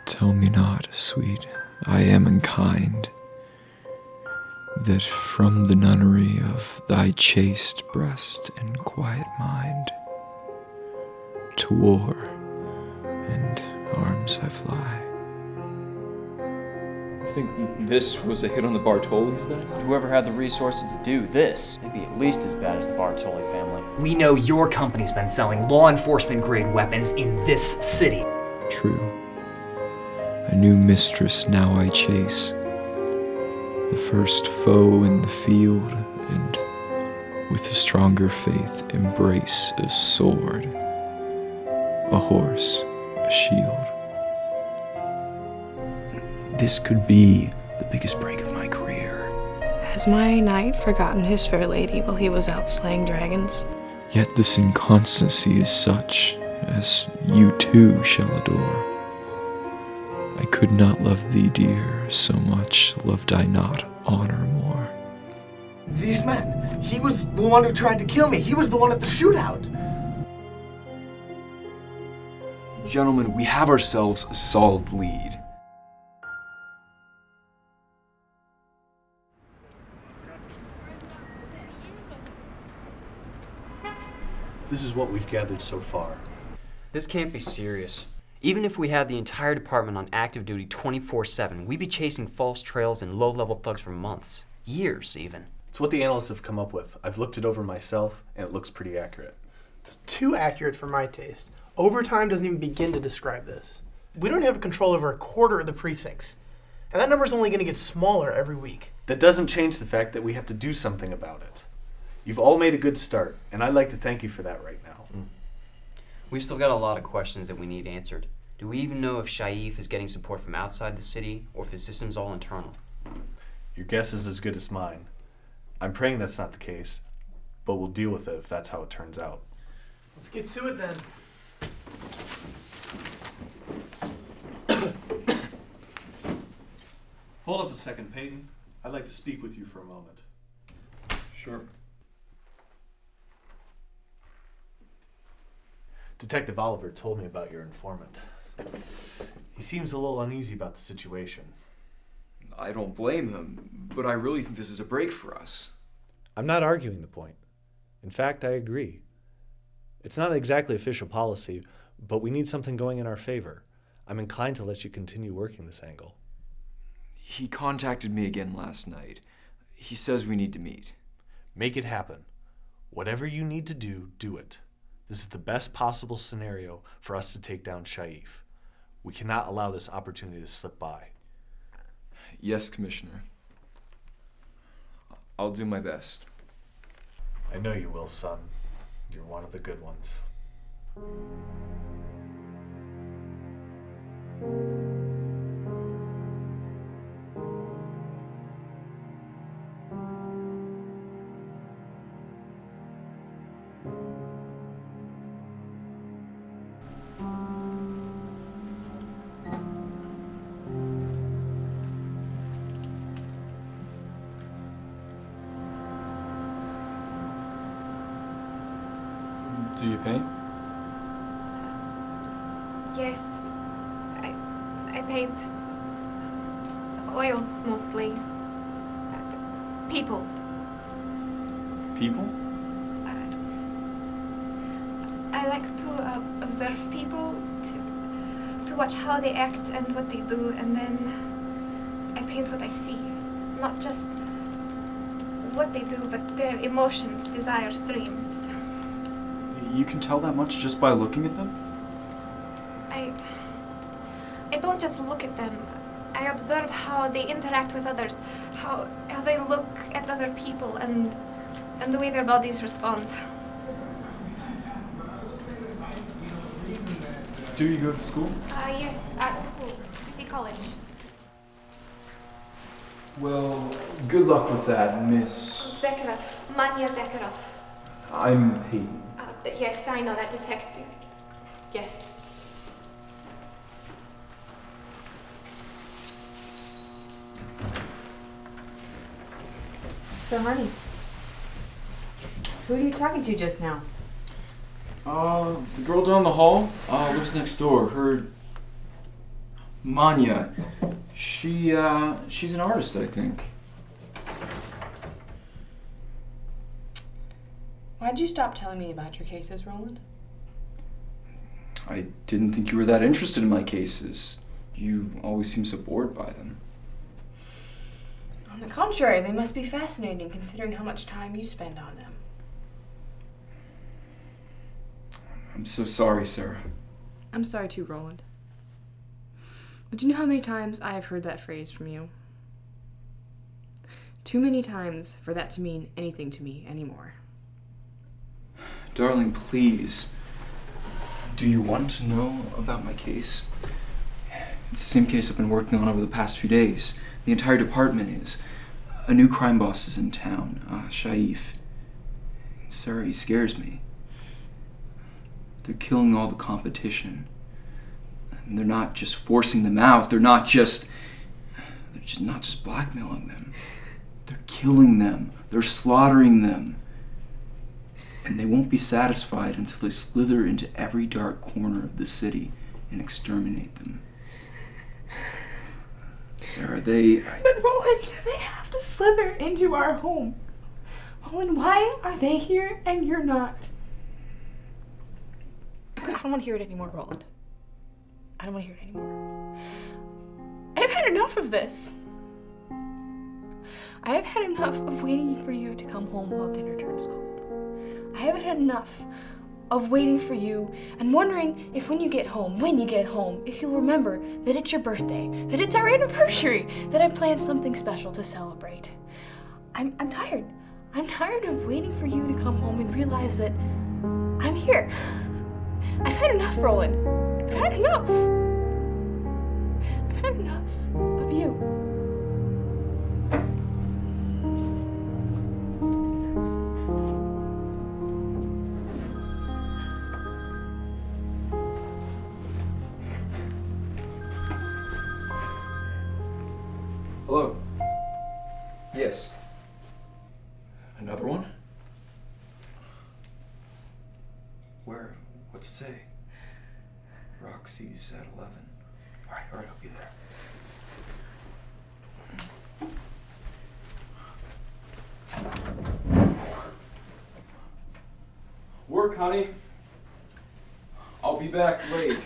Tell me not, sweet, I am unkind, that from the nunnery of thy chaste breast and quiet mind, to war and arms I fly. You think this was a hit on the Bartolis then? Whoever had the resources to do this, they'd be at least as bad as the Bartoli family. We know your company's been selling law enforcement grade weapons in this city. True. A new mistress now I chase, the first foe in the field, and with a stronger faith embrace a sword, a horse, a shield. This could be the biggest break of my career. Has my knight forgotten his fair lady while he was out slaying dragons? Yet this inconstancy is such as you too shall adore. I could not love thee, dear, so much loved I not honor more. These men, he was the one who tried to kill me. He was the one at the shootout. Gentlemen, we have ourselves a solid lead. This is what we've gathered so far. This can't be serious. Even if we had the entire department on active duty 24/7, we'd be chasing false trails and low-level thugs for months, years even. It's what the analysts have come up with. I've looked it over myself, and it looks pretty accurate. It's too accurate for my taste. Overtime doesn't even begin to describe this. We don't have control over a quarter of the precincts, and that number's only going to get smaller every week. That doesn't change the fact that we have to do something about it. You've all made a good start, and I'd like to thank you for that right now. We've still got a lot of questions that we need answered. Do we even know if Shaif is getting support from outside the city, or if his system's all internal? Your guess is as good as mine. I'm praying that's not the case, but we'll deal with it if that's how it turns out. Let's get to it then. Hold up a second, Peyton. I'd like to speak with you for a moment. Sure. Detective Oliver told me about your informant. He seems a little uneasy about the situation. I don't blame him, but I really think this is a break for us. I'm not arguing the point. In fact, I agree. It's not exactly official policy, but we need something going in our favor. I'm inclined to let you continue working this angle. He contacted me again last night. He says we need to meet. Make it happen. Whatever you need to do, do it. This is the best possible scenario for us to take down Shaif. We cannot allow this opportunity to slip by. Yes, Commissioner. I'll do my best. I know you will, son. You're one of the good ones. Do you paint? Yes, I paint oils mostly. People. People? I like to observe people, to watch how they act and what they do, and then I paint what I see. Not just what they do, but their emotions, desires, dreams. You can tell that much just by looking at them? I don't just look at them. I observe how they interact with others, how they look at other people, and the way their bodies respond. Do you go to school? Yes, art school, City College. Well, good luck with that, Miss... Zakharov, Manya Zakharov. I'm Peyton. Yes, I know that detective. Yes. So, honey, who are you talking to just now? The girl down the hall, lives next door. Manya. She's an artist, I think. Why'd you stop telling me about your cases, Roland? I didn't think you were that interested in my cases. You always seem so bored by them. On the contrary, they must be fascinating considering how much time you spend on them. I'm so sorry, Sarah. I'm sorry too, Roland. But do you know how many times I have heard that phrase from you? Too many times for that to mean anything to me anymore. Darling, please. Do you want to know about my case? It's the same case I've been working on over the past few days. The entire department is. A new crime boss is in town, Shaif. Sarah, he scares me. They're killing all the competition. And they're not just forcing them out. They're not just blackmailing them. They're killing them. They're slaughtering them. And they won't be satisfied until they slither into every dark corner of the city and exterminate them. Sarah, But Roland, do they have to slither into our home? Roland, why are they here and you're not? I don't want to hear it anymore, Roland. I don't want to hear it anymore. I've had enough of this. I have had enough of waiting for you to come home while dinner turns cold. I haven't had enough of waiting for you and wondering if when you get home, if you'll remember that it's your birthday, that it's our anniversary, that I've planned something special to celebrate. I'm tired. I'm tired of waiting for you to come home and realize that I'm here. I've had enough, Roland. I've had enough. I've had enough of you. Hello. Yes. Another one? Where? What's it say? Roxy's at 11. All right, I'll be there. Work, honey. I'll be back late.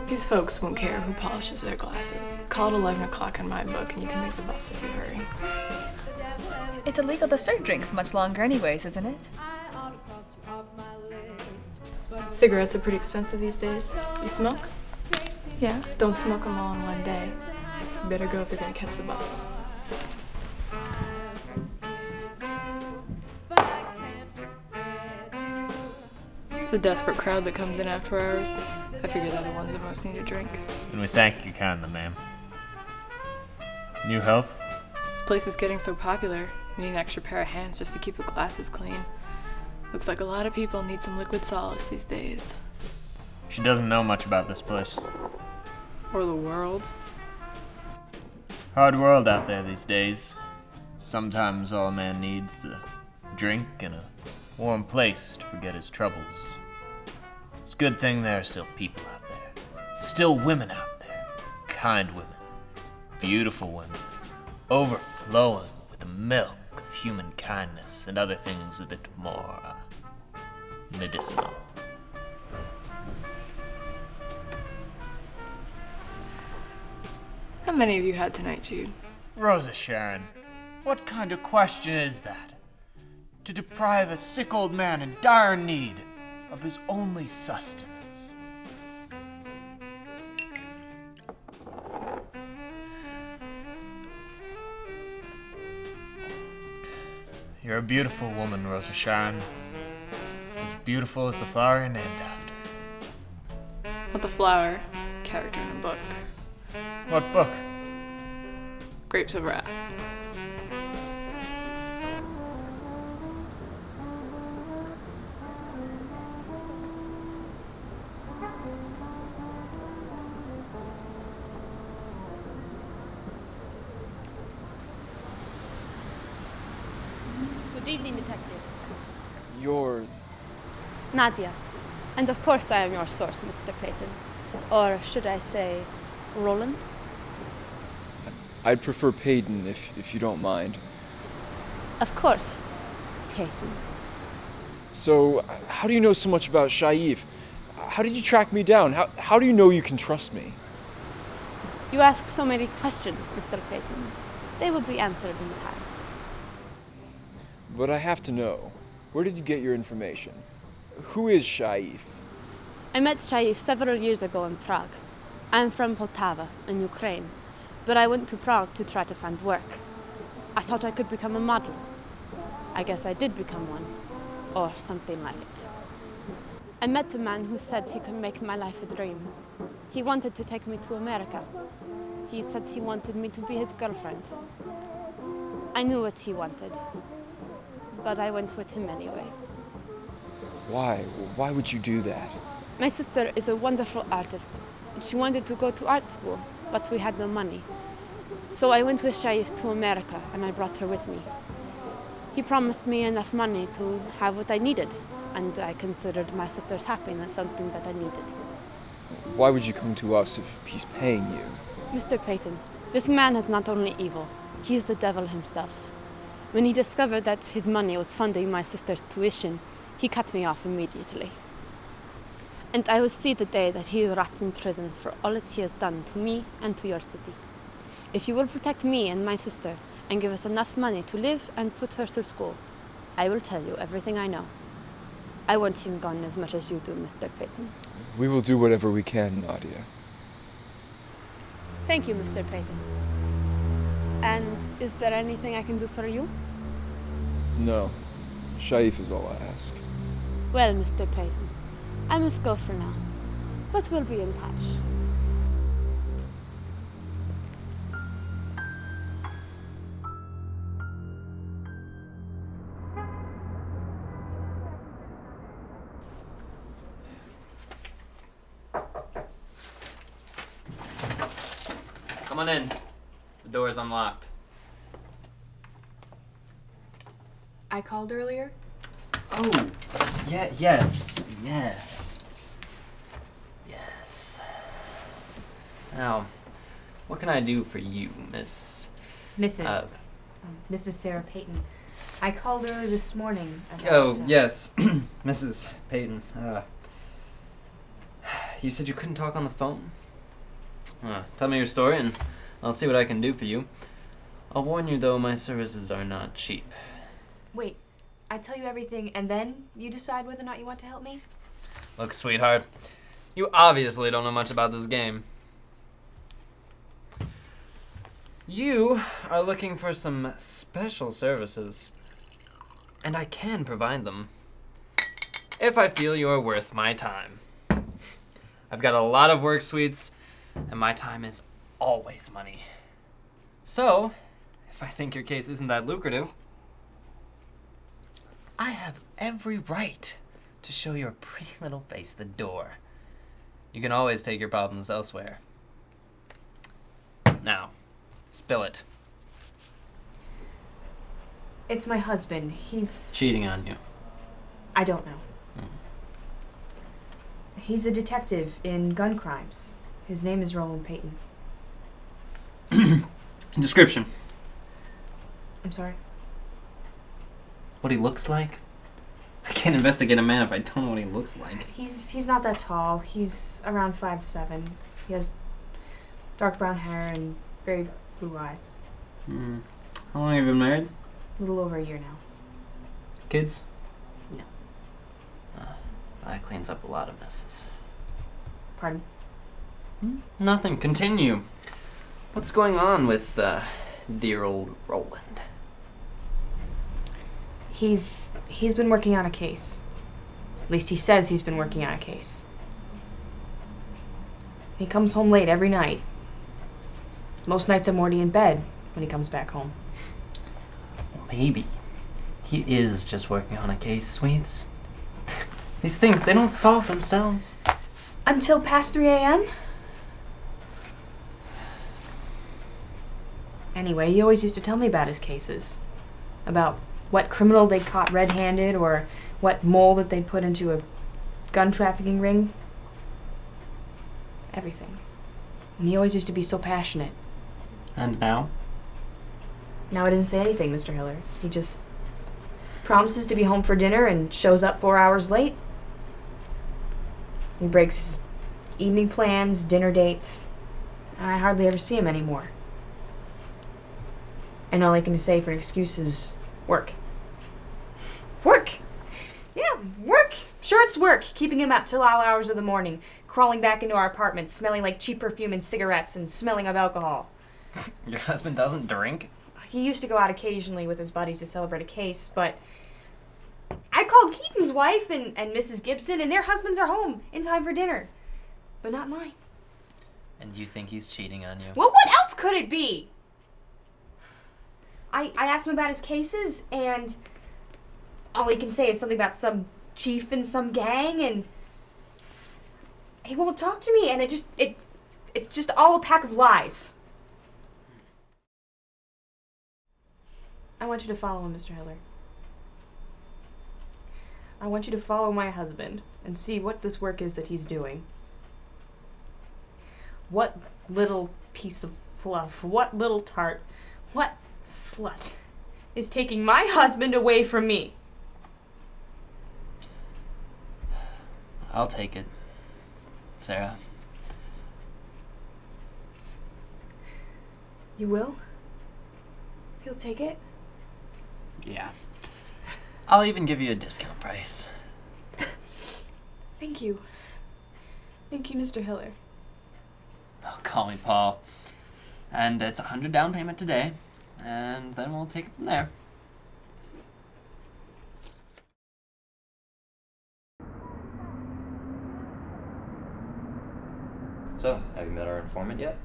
These folks won't care who polishes their glasses. Call it 11 o'clock in my book and you can make the bus if you hurry. It's illegal to serve drinks much longer anyways, isn't it? Cigarettes are pretty expensive these days. You smoke? Yeah, don't smoke them all in one day. You better go if you're gonna catch the bus. It's a desperate crowd that comes in after hours. I figure they're the ones that most need a drink. And we thank you kindly, ma'am. New help? This place is getting so popular. I need an extra pair of hands just to keep the glasses clean. Looks like a lot of people need some liquid solace these days. She doesn't know much about this place. Or the world. Hard world out there these days. Sometimes all a man needs is a drink and a warm place to forget his troubles. It's a good thing there are still people out there. Still women out there. Kind women. Beautiful women. Overflowing with the milk of human kindness and other things a bit more medicinal. How many of you had tonight, Jude? Rosa Sharon, what kind of question is that? To deprive a sick old man in dire need of his only sustenance. You're a beautiful woman, Rosa Sharon. As beautiful as the flower you're named after. Not the flower, character in a book. What book? Grapes of Wrath. You're... Nadia. And of course I am your source, Mr. Peyton. Or should I say, Roland? I'd prefer Peyton if you don't mind. Of course, Peyton. So, how do you know so much about Shaif? How did you track me down? How do you know you can trust me? You ask so many questions, Mr. Peyton. They will be answered in time. But I have to know. Where did you get your information? Who is Shaif? I met Shaif several years ago in Prague. I'm from Poltava, in Ukraine. But I went to Prague to try to find work. I thought I could become a model. I guess I did become one. Or something like it. I met the man who said he could make my life a dream. He wanted to take me to America. He said he wanted me to be his girlfriend. I knew what he wanted. But I went with him anyways. Why? Why would you do that? My sister is a wonderful artist. She wanted to go to art school, but we had no money. So I went with Shaif to America and I brought her with me. He promised me enough money to have what I needed, and I considered my sister's happiness something that I needed. Why would you come to us if he's paying you? Mr. Peyton, this man is not only evil, he is the devil himself. When he discovered that his money was funding my sister's tuition, he cut me off immediately. And I will see the day that he rots in prison for all that he has done to me and to your city. If you will protect me and my sister and give us enough money to live and put her through school, I will tell you everything I know. I want him gone as much as you do, Mr. Peyton. We will do whatever we can, Nadia. Thank you, Mr. Peyton. And is there anything I can do for you? No. Shaif is all I ask. Well, Mr. Peyton, I must go for now, but we'll be in touch. Come on in. The door is unlocked. I called earlier. Oh, yeah, yes. Now, what can I do for you, Miss... Mrs. Sarah Peyton. I called early this morning about... Oh, yes. Mrs. Peyton. You said you couldn't talk on the phone? Tell me your story and I'll see what I can do for you. I'll warn you though, my services are not cheap. Wait, I tell you everything and then you decide whether or not you want to help me? Look, sweetheart, you obviously don't know much about this game. You are looking for some special services, and I can provide them if I feel you're worth my time. I've got a lot of work suites, and my time is always money. So, if I think your case isn't that lucrative, I have every right to show your pretty little face the door. You can always take your problems elsewhere. Now, spill it. It's my husband. He's... cheating on you. I don't know. He's a detective in gun crimes. His name is Roland Peyton. Description. I'm sorry? What he looks like? I can't investigate a man if I don't know what he looks like. He's not that tall. He's around 5'7". He has dark brown hair and very blue eyes. How long have you been married? A little over a year now. Kids? No. That cleans up a lot of messes. Pardon? Nothing. Continue. What's going on with dear old Roland? He's been working on a case. At least he says he's been working on a case. He comes home late every night. Most nights I'm already in bed when he comes back home. Maybe he is just working on a case, sweets. These things, they don't solve themselves. Until past 3 a.m.? Anyway, he always used to tell me about his cases. About what criminal they caught red-handed or what mole that they put into a gun trafficking ring. Everything. And he always used to be so passionate. And now? Now he doesn't say anything, Mr. Hiller. He just promises to be home for dinner and shows up 4 hours late. He breaks evening plans, dinner dates, and I hardly ever see him anymore. And all I can say for an excuse is work. Work! Yeah, work! Sure, it's work, keeping him up till all hours of the morning, crawling back into our apartment, smelling like cheap perfume and cigarettes and smelling of alcohol. Your husband doesn't drink? He used to go out occasionally with his buddies to celebrate a case, but I called Keaton's wife and Mrs. Gibson, and their husbands are home in time for dinner. But not mine. And you think he's cheating on you? Well, what else could it be? I asked him about his cases, and all he can say is something about some chief in some gang, and he won't talk to me, and it's just all a pack of lies. I want you to follow him, Mr. Hiller. I want you to follow my husband and see what this work is that he's doing. What little piece of fluff, what little tart, what slut is taking my husband away from me? I'll take it, Sarah. You will? You'll take it? Yeah. I'll even give you a discount price. Thank you. Thank you, Mr. Hiller. Oh, call me Paul. And it's $100 down payment today, and then we'll take it from there. So, have you met our informant yet?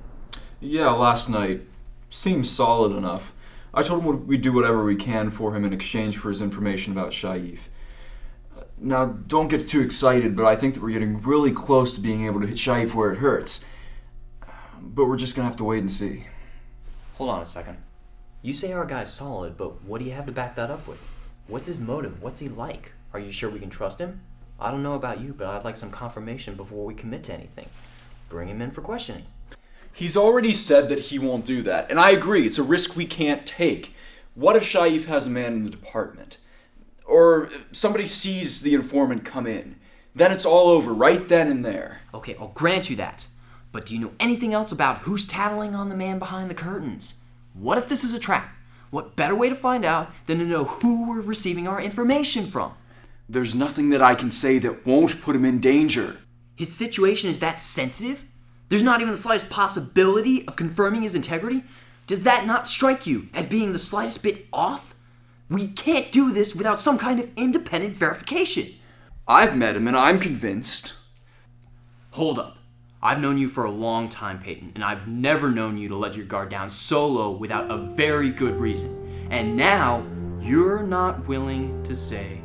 Yeah, last night. Seems solid enough. I told him we'd do whatever we can for him in exchange for his information about Shaif. Now, don't get too excited, but I think that we're getting really close to being able to hit Shaif where it hurts. But we're just gonna have to wait and see. Hold on a second. You say our guy's solid, but what do you have to back that up with? What's his motive? What's he like? Are you sure we can trust him? I don't know about you, but I'd like some confirmation before we commit to anything. Bring him in for questioning. He's already said that he won't do that, and I agree, it's a risk we can't take. What if Shaif has a man in the department? Or somebody sees the informant come in? Then it's all over, right then and there. Okay, I'll grant you that. But do you know anything else about who's tattling on the man behind the curtains? What if this is a trap? What better way to find out than to know who we're receiving our information from? There's nothing that I can say that won't put him in danger. His situation is that sensitive? There's not even the slightest possibility of confirming his integrity? Does that not strike you as being the slightest bit off? We can't do this without some kind of independent verification. I've met him and I'm convinced. Hold up. I've known you for a long time, Peyton, and I've never known you to let your guard down so low without a very good reason. And now, you're not willing to say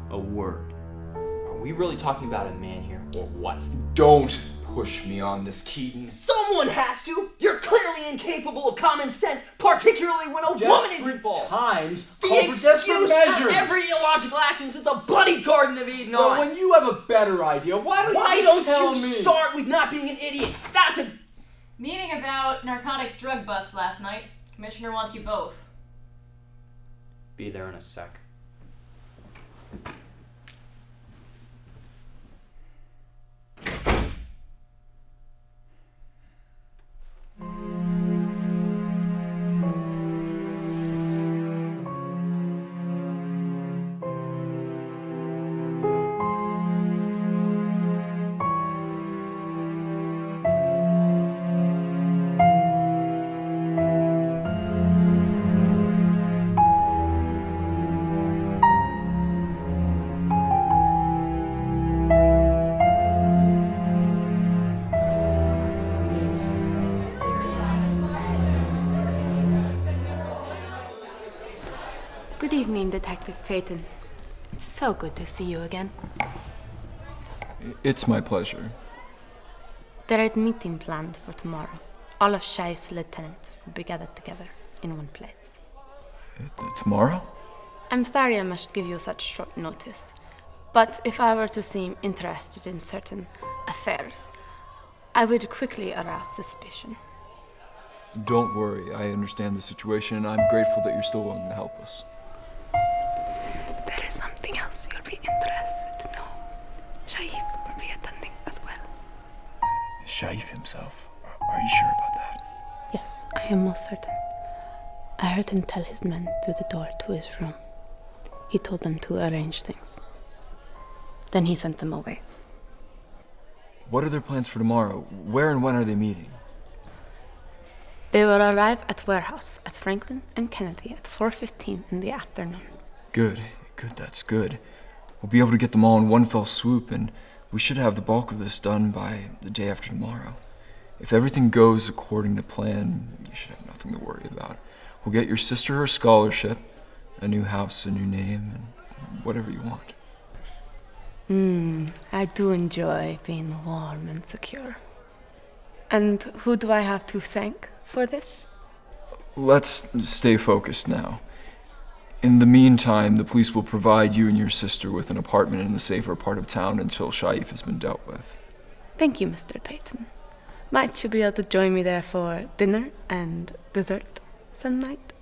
a word. Are we really talking about a man here, or what? Don't push me on this, Keaton. Someone has to! You're clearly incapable of common sense, particularly when a woman is involved! Times The call for desperate excuse measures! for every illogical action since the bloody Garden of Eden Well, on! when you have a better idea, why don't you tell me? Start with not being an idiot? That's a... Meeting about narcotics drug bust last night. Commissioner wants you both. Be there in a sec. Good evening, Detective Peyton. It's so good to see you again. It's my pleasure. There is a meeting planned for tomorrow. All of Shaif's lieutenants will be gathered together in one place. Tomorrow? I'm sorry I must give you such short notice, but if I were to seem interested in certain affairs, I would quickly arouse suspicion. Don't worry, I understand the situation, and I'm grateful that you're still willing to help us. There is something else you'll be interested to know. Shaif will be attending as well. Shaif himself? Are you sure about that? Yes, I am most certain. I heard him tell his men through the door to his room. He told them to arrange things. Then he sent them away. What are their plans for tomorrow? Where and when are they meeting? They will arrive at warehouse at Franklin and Kennedy at 4:15 in the afternoon. Good, that's good. We'll be able to get them all in one fell swoop, and we should have the bulk of this done by the day after tomorrow. If everything goes according to plan, you should have nothing to worry about. We'll get your sister her scholarship, a new house, a new name, and whatever you want. I do enjoy being warm and secure. And who do I have to thank for this? Let's stay focused now. In the meantime, the police will provide you and your sister with an apartment in the safer part of town until Shaif has been dealt with. Thank you, Mr. Payton. Might you be able to join me there for dinner and dessert some night?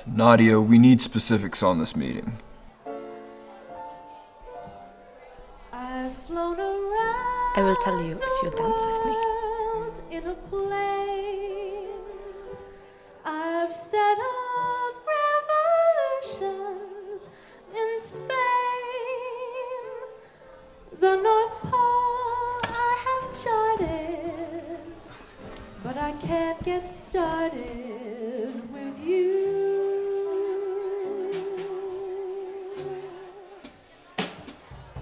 Nadia, we need specifics on this meeting. I will tell you if you'll dance with me. In a plane, I've set up revolutions in Spain. The North Pole I have charted, but I can't get started with you.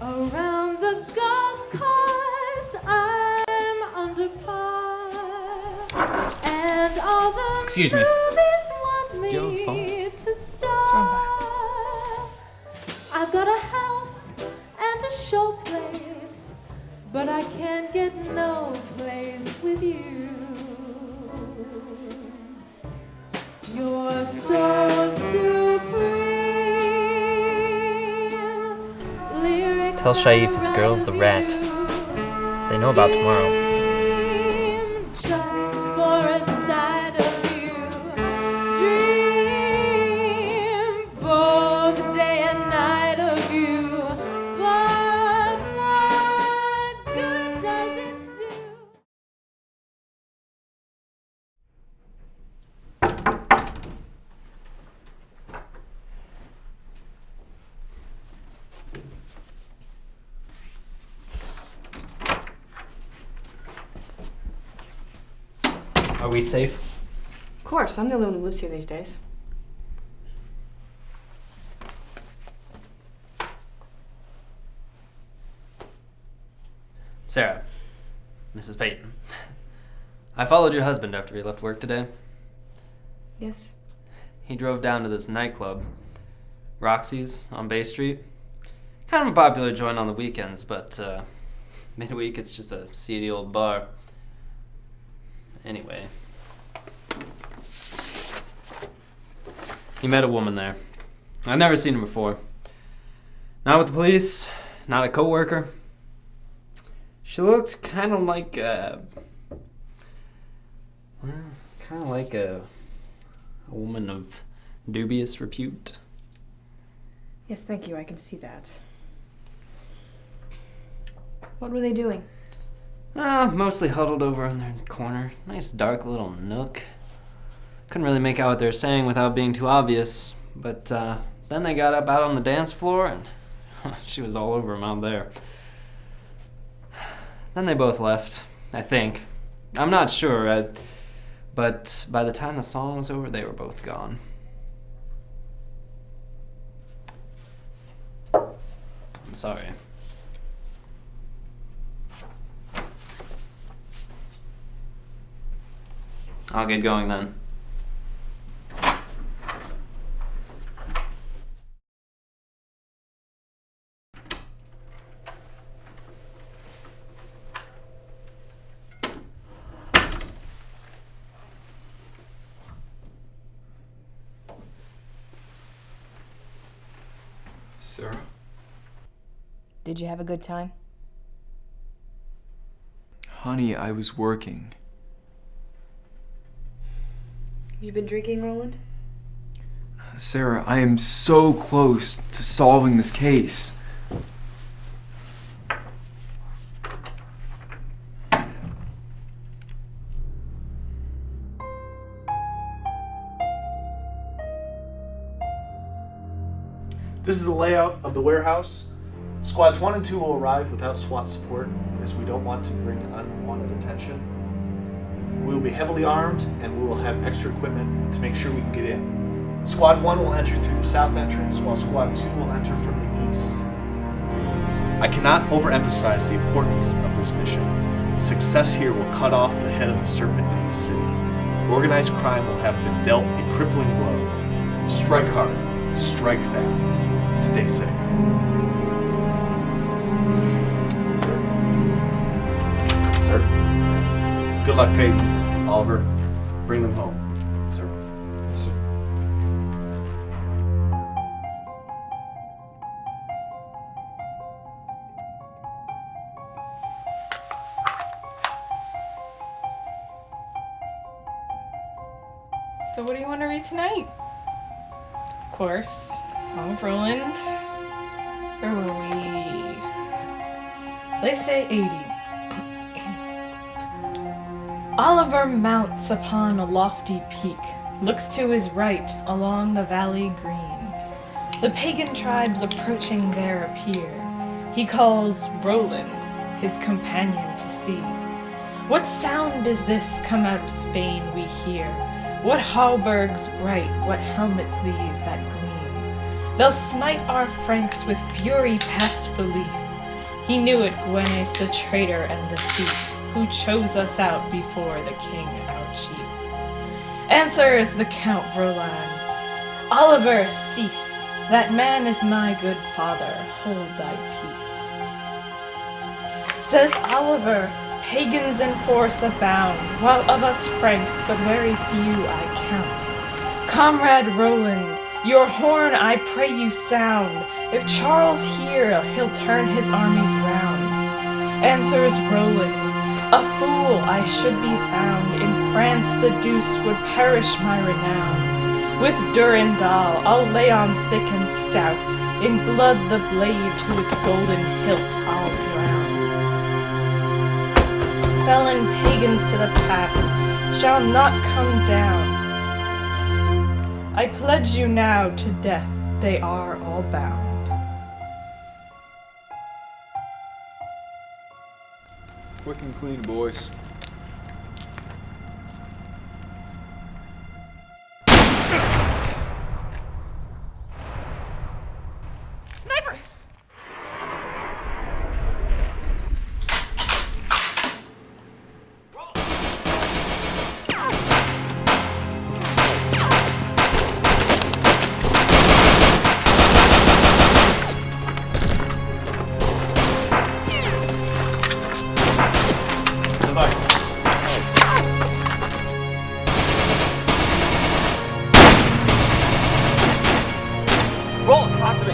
Around the golf course I'm under par, and all the Excuse me. movies want me Do you have a phone? to star. I've got a house and a show place, but I can't get no place with you. You're so supreme. Lyrics Tell Shaif his girl's the rat. They know about tomorrow. just for a sight of you. Dream both day and night of you. But what good does it do? Are we safe? Of course, I'm the only one who lives here these days. Sarah, Mrs. Payton. I followed your husband after he left work today. Yes. He drove down to this nightclub, Roxy's on Bay Street. Kind of a popular joint on the weekends, but midweek it's just a seedy old bar. Anyway, he met a woman there. I'd never seen her before. Not with the police, not a coworker. She looked kind of like a woman of dubious repute. Yes, thank you. I can see that. What were they doing? Mostly huddled over in their corner. Nice dark little nook. Couldn't really make out what they were saying without being too obvious. But then they got up out on the dance floor and she was all over him out there. Then they both left, I think. I'm not sure, but by the time the song was over, they were both gone. I'm sorry. I'll get going then. Sarah? Did you have a good time? Honey, I was working. You been drinking, Roland? Sarah, I am so close to solving this case. This is the layout of the warehouse. Squads 1 and 2 will arrive without SWAT support, as we don't want to bring unwanted attention. We will be heavily armed, and we will have extra equipment to make sure we can get in. Squad 1 will enter through the south entrance, while Squad 2 will enter from the east. I cannot overemphasize the importance of this mission. Success here will cut off the head of the serpent in the city. Organized crime will have been dealt a crippling blow. Strike hard, strike fast, stay safe. Sir. Good luck, Peyton. Oliver, bring them home. Sir. Yes, sir. So what do you want to read tonight? Of course, Song of Roland. Where were we? Laisse 80. Oliver mounts upon a lofty peak, looks to his right along the valley green. The pagan tribes approaching there appear. He calls Roland, his companion, to see. What sound is this come out of Spain we hear? What hauberks bright, what helmets these that gleam? They'll smite our Franks with fury past belief. He knew it, Gwynnes, the traitor and the thief, who chose us out before the king, our chief. Answers the Count Roland. Oliver, cease. That man is my good father. Hold thy peace. Says Oliver, pagans in force abound, while of us Franks but very few I count. Comrade Roland, your horn I pray you sound. If Charles hear, he'll turn his armies round. Answers Roland, a fool I should be found. In France the deuce would perish my renown. With Durandal I'll lay on thick and stout. In blood the blade to its golden hilt I'll drown. Felon pagans to the pass shall not come down. I pledge you now to death, they are all bound. Quick and clean, boys. Sniper! Roland, talk to me.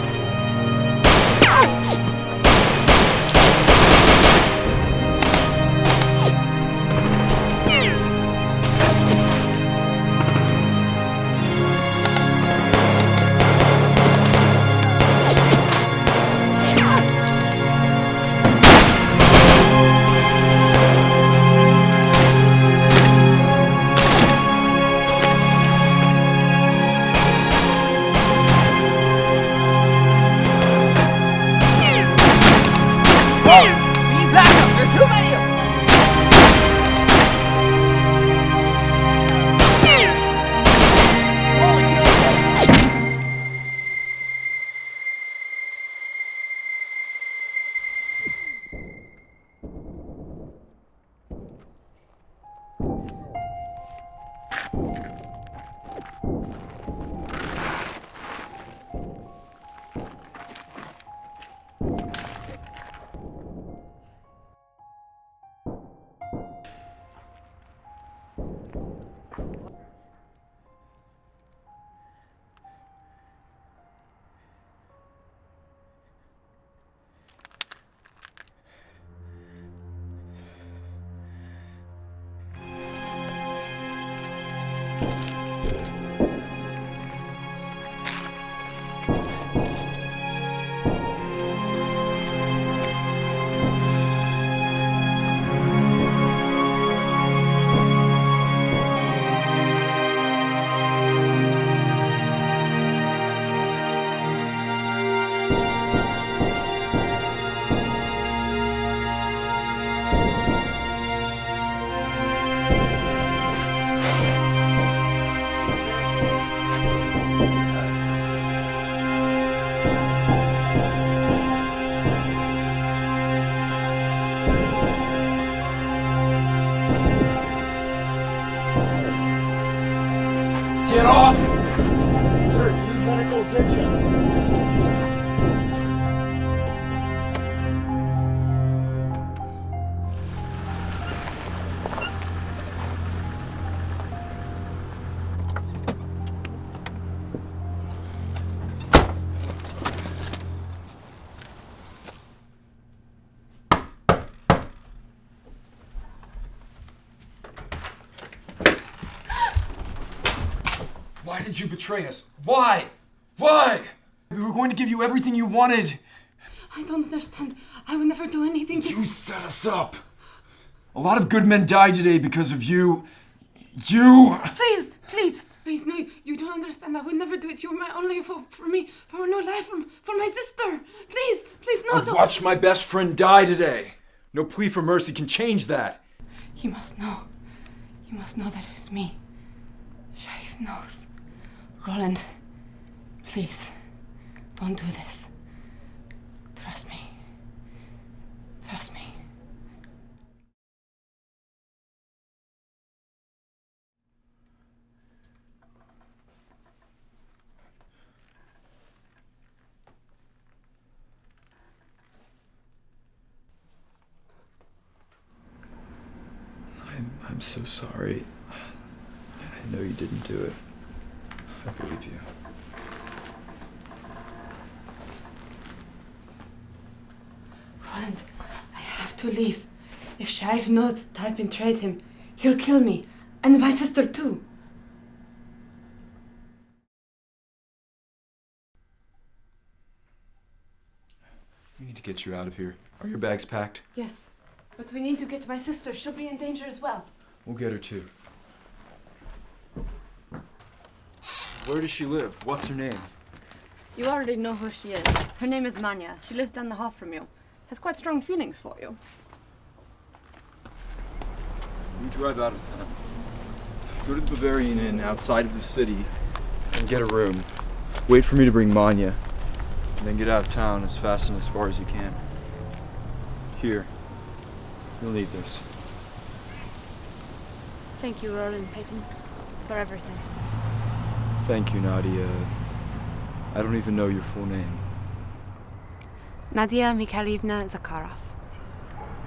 Get off! Sir, need medical attention. Why did you betray us? Why? Why? We were going to give you everything you wanted. I don't understand. I would never do anything to... You set us up. A lot of good men died today because of you. You! Please, please, please, no, you don't understand. I would never do it. You were my only hope for me, for a new life, for my sister. Please, please, no, I watched my best friend die today. No plea for mercy can change that. You must know. You must know that it was me. Shaif knows. Roland, please, don't do this. Trust me. Trust me. I'm so sorry. I know you didn't do it. I believe you. Roland, I have to leave. If Shaif knows that I've betrayed him, he'll kill me. And my sister too. We need to get you out of here. Are your bags packed? Yes, but we need to get my sister. She'll be in danger as well. We'll get her too. Where does she live? What's her name? You already know who she is. Her name is Manya. She lives down the hall from you. Has quite strong feelings for you. We drive out of town. Go to the Bavarian Inn outside of the city and get a room. Wait for me to bring Manya. And then get out of town as fast and as far as you can. Here. You'll need this. Thank you, Roland Peyton, for everything. Thank you, Nadia. I don't even know your full name. Nadia Mikhailivna Zakharov.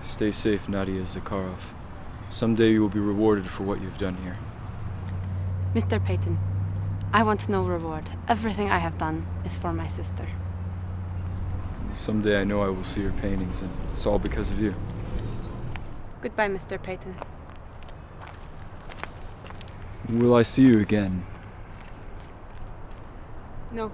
Stay safe, Nadia Zakharov. Someday you will be rewarded for what you've done here. Mr. Peyton, I want no reward. Everything I have done is for my sister. Someday I know I will see your paintings, and it's all because of you. Goodbye, Mr. Peyton. Will I see you again? No.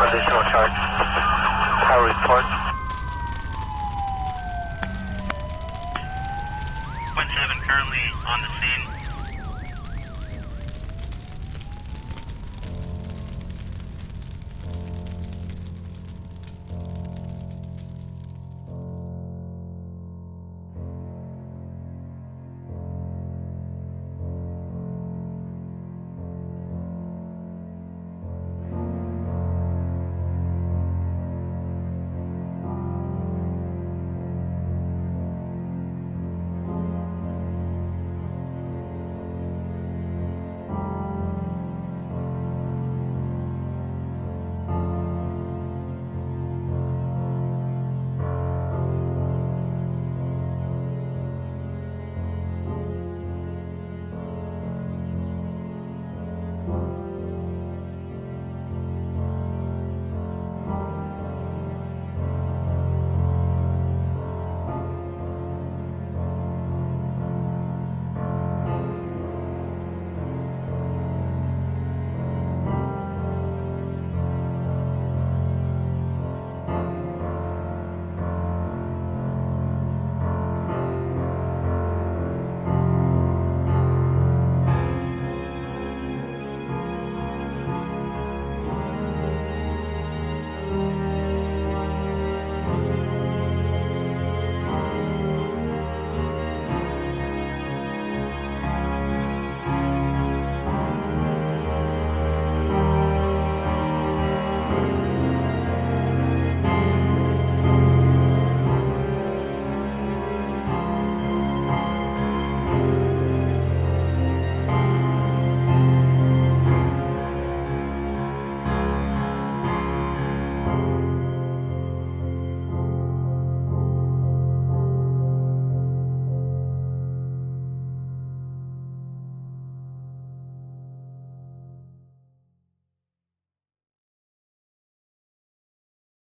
Additional charge. Power report. 1-7 currently on the scene.